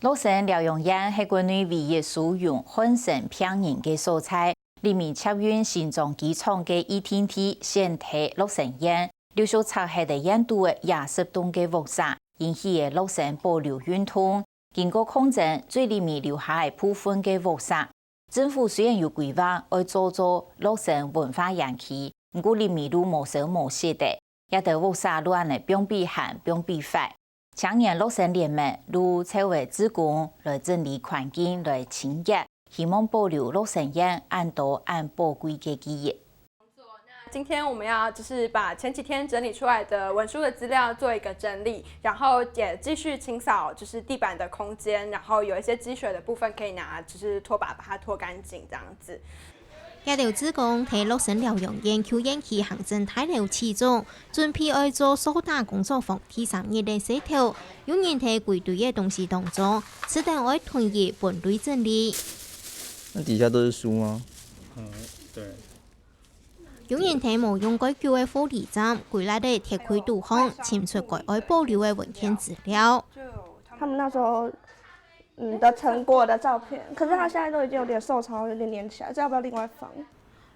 洛神疗养院是国内唯一使用汉神拼人的素材，里面插运心脏机床的ETT 先体洛神烟，留下擦黑的烟度的20吨的雾沙，引起的洛神保留运通。经过控制，最里面留下的部分的雾沙。政府虽然有规划要做洛神文化园区，不过里面都无声无息的，也得雾沙乱的并比寒并比快。青年洛神联盟如筹备志工来整理环境来清洁，希望保留洛神院按宝贵的记忆。今天我们要就是把前几天整理出来的文书的资料做一个整理，然后也继续清扫就是地板的空间，然后有一些积水的部分可以拿就是拖把把它拖干净这样子。也条职工喺洛神疗养院求院区行政大楼启中，准备要做苏打工作坊第3日的洗头，有人喺柜堆嘅东西当中，此等要囤入分类整理。那底下都是书吗？对。有人喺冇用過舊嘅護理站，歸來的鐵盔導航，潛出國外保留嘅文件資料。他們那時候的成果的照片，可是它現在都已經有點受潮，有點黏起來，這要不要另外放？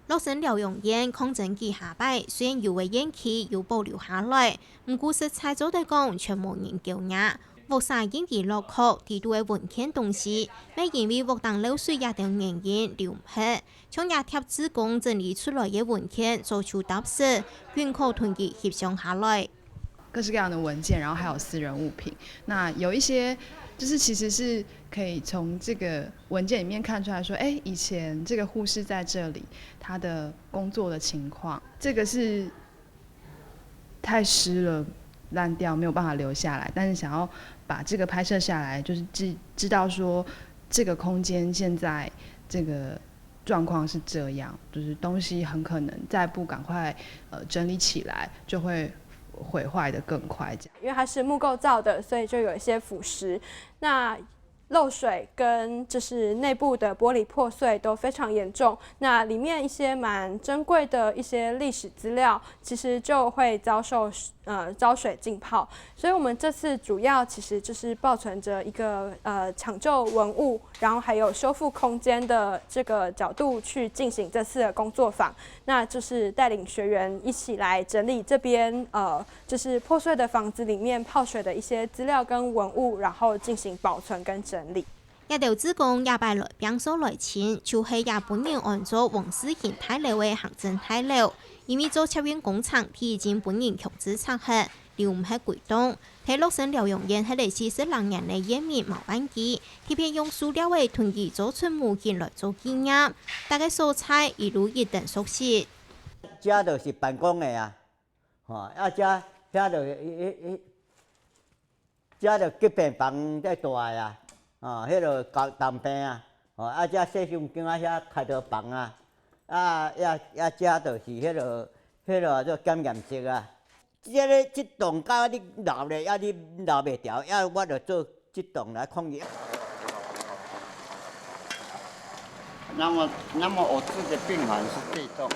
洛神療養院抗震期下擺，雖然有嘅院期要保留下來，唔過實際做得講全無人繳押。雾沙因而落殼，地度嘅文件東西，咪因為屋當漏水也等原因流唔去，將也貼職工整理出來嘅文件做出答示，均可團結協商下來。各式各樣的文件，然後還有私人物品。那有一些就是其實是可以從這個文件裡面看出來說，哎，以前這個護士在這裡，他的工作的情況，這個是太濕了。爛掉沒有辦法留下來，但是想要把這個拍攝下來，就是知道說這個空間現在這個狀況是這樣，就是東西很可能再不趕快整理起來，就會毀壞得更快。因為它是木構造的，所以就有一些腐蝕。那漏水跟就是内部的玻璃破碎都非常严重，那里面一些蛮珍贵的一些历史资料，其实就会遭受遭水浸泡，所以我们这次主要其实就是抱存着一个抢救文物，然后还有修复空间的这个角度去进行这次的工作坊，那就是带领学员一起来整理这边就是破碎的房子里面泡水的一些资料跟文物，然后进行保存跟整理。一條職工也拜來兵所來錢，就係日本人按照王世賢大樓嘅行政大樓，因為做插運工廠已經本人強制拆卸，留唔喺軌東。睇洛神療養院係嚟自40人嘅煙面毛板機，特別用塑料嘅團機做出物件來做紀念，大家素材一如一等熟悉。這就是辦公嘅啊，這就疾病房在大啊。迄個當病啊，這細胸經遐開刀房啊，這就是迄個做檢驗室啊。這棟到你鬧咧，你鬧袂掉，我就做這棟來抗疫。那麼我治的病患是這種。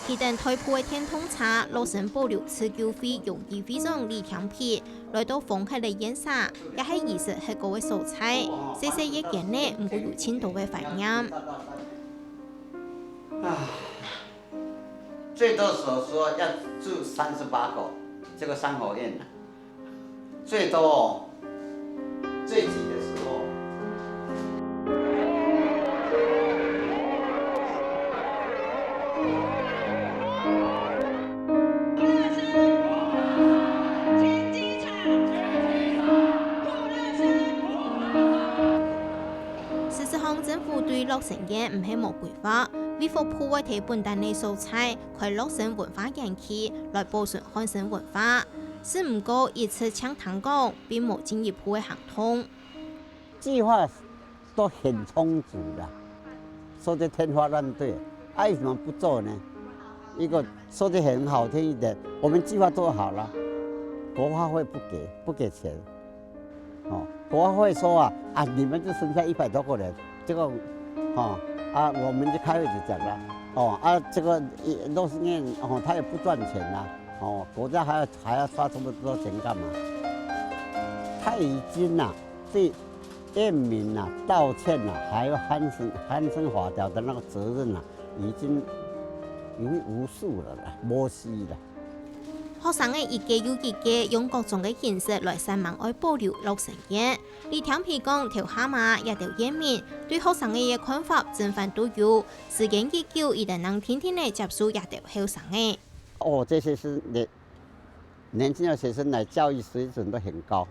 佢等台鋪嘅天通茶，洛神保留持久費容易非常李天皮，來到風客嘅演沙，也係藝術係個嘅素材，細細一件呢唔會有輕度嘅反應。最多所說要住38口，這個三合院啊，最多哦，最擠的時候。政府對洛神院唔係冇規劃，為復破壞體本地嘅素材，開洛神文化園區來保存漢神文化。是唔過一次搶tan講，並冇進一步嘅行通。計劃都很充足啦，說得天花亂墜，為什麼不做呢？一個說得很好聽一點，我們計劃做好了，國發會不給錢，國發會說你們就剩下100多個人。這個，我們就開會就講了，這個洛神院，他也不賺錢啦，國家還要花這麼多錢幹嘛？他已经对验民道歉还有汉生法条的那个责任已经无数了啦，无事了。學生嘅一屆又一屆用各種嘅形式來申辦愛保留陸神庵。李天皮講，條蛤蟆也條驗民對學生嘅看法正反都有，時間一久，一定能天天嚟接觸也條後生嘅。這些是年輕的學生來教育水準都很高，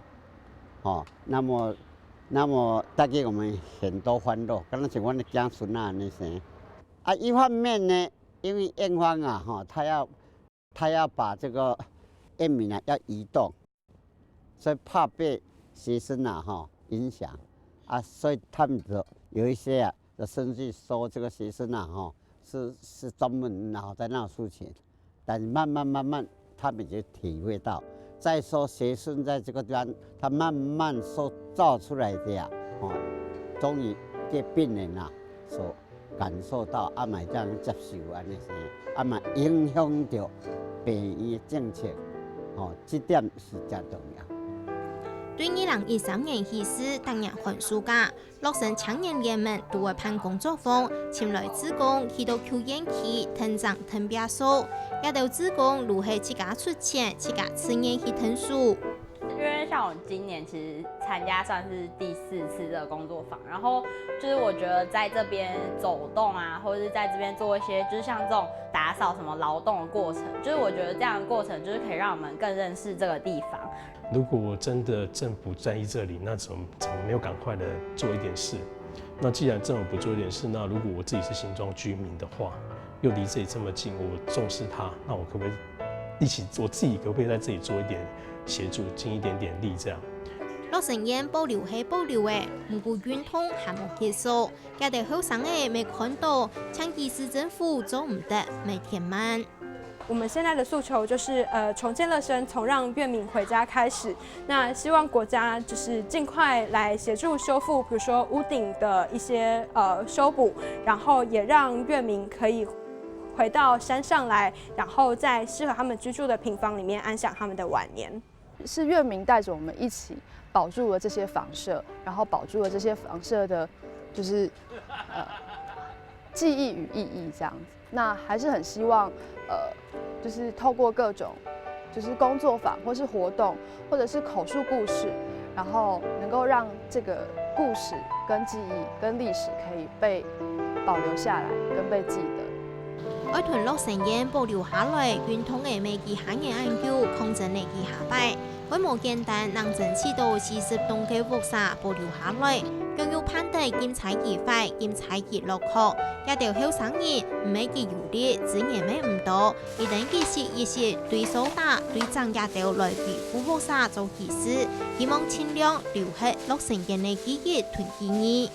那麼帶給我們很多歡樂。剛才像我的家孫那些，一方面呢，因為院方他要把這個驗民要移動，所以怕被學生影響所以他們有一些甚至說這個學生是專門在鬧事情，但慢慢他們就體會到，再說學生在這個地方，他慢慢塑造出來的終於給病人所感受到咪這樣接受那些咪影響到病院的政策，這點是真重要。對2013年起始擔任寒暑假，陸神青年聯盟都會辦工作坊，前來志工去到求驗區聽講聽別數，也到志工如何自家出錢、自家自願去聽書。因為像我今年其實參加算是第4次的工作坊，然後就是我覺得在這邊走動或者是在這邊做一些，就是像這種打掃什麼勞動的過程，就是我覺得這樣的過程就是可以讓我們更認識這個地方。如果真的政府在意這裡，那怎麼沒有趕快的做一點事？那既然政府不做一點事，那如果我自己是新莊居民的話，又離這裡這麼近，我重視它，那我可不可以我自己可不可以在這裡做一點協助，盡一點點力這樣？陸神庵保留係保留嘅，唔過運通還冇結束，家哋後生嘅未看到，搶基市政府做唔得，未填滿。我們現在的訴求就是重建樂生，從讓院民回家開始。那希望國家就是盡快來協助修復，比如說屋頂的一些修補，然後也讓院民可以回到山上來，然後在適合他們居住的平房裡面安享他們的晚年。是院民帶着我們一起保住了這些房舍，然後保住了這些房舍的，就是記憶與意義這樣子。那還是很希望就是透過各種就是工作坊或是活動，或者是口述故事，然後能夠讓這個故事跟記憶跟歷史可以被保留下來，跟被記得。愛屯陸神庵保留下來，運通嘅未記下嘅研究，抗爭嚟記下擺，規模簡單，能爭取到40棟嘅屋舍保留下來，更要判定檢查儀快，檢查儀落確，一條後生人唔係記有啲，自然咩唔到，一旦一時對手打對爭一條來維護屋舍做其事，希望盡量留喺陸神庵嘅記憶同記憶。